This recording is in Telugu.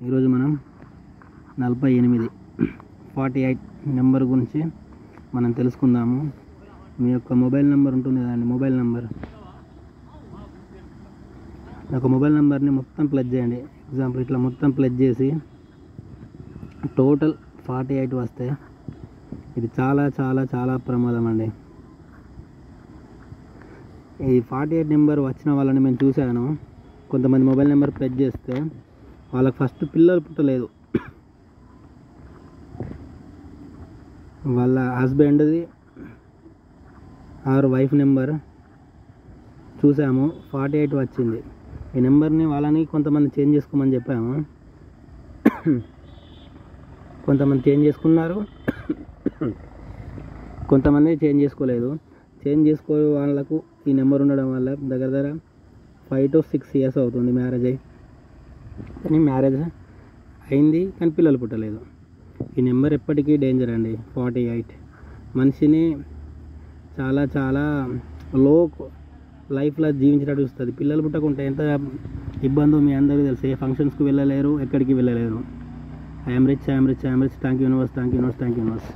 ఈరోజు మనం 48 నెంబర్ గురించి మనం తెలుసుకుందాము. మీ యొక్క మొబైల్ నెంబర్ ఉంటుంది కదండి, మొబైల్ నెంబర్ ఒక మొబైల్ నెంబర్ని మొత్తం ప్లగ్ చేయండి. ఎగ్జాంపుల్ ఇట్లా మొత్తం ప్లగ్ చేసి టోటల్ 48 వస్తే ఇది చాలా చాలా చాలా ప్రమాదం అండి. ఈ 48 నెంబర్ వచ్చిన వాళ్ళని మేము చూశాను. కొంతమంది మొబైల్ నెంబర్ ప్లగ్ చేస్తే వాళ్ళకి ఫస్ట్ పిల్లలు పుట్టలేదు, వాళ్ళ హస్బెండ్ది ఆర్ వైఫ్ నెంబర్ చూసాము, 48 వచ్చింది. ఈ నెంబర్ని వాళ్ళని కొంతమంది చేంజ్ చేసుకోమని చెప్పాము. కొంతమంది చేంజ్ చేసుకున్నారు, కొంతమంది చేంజ్ చేసుకోలేదు. చేంజ్ చేసుకో వాళ్ళకు ఈ నెంబర్ ఉండడం వల్ల దగ్గర 5 to 6 years అవుతుంది మ్యారేజ్ అయ్యి. కానీ మ్యారేజ్ అయింది కానీ పిల్లలు పుట్టలేదు. ఈ నెంబర్ ఎప్పటికీ డేంజర్ అండి. 48 మనిషిని చాలా చాలా లో లైఫ్లో జీవించినట్టు చూస్తుంది. పిల్లలు పుట్టకుంటే ఎంత ఇబ్బందో మీ అందరికీ తెలుసు. ఏ ఫంక్షన్స్కి వెళ్ళలేరు, ఎక్కడికి వెళ్ళలేరు. I'm rich. Thank you universe.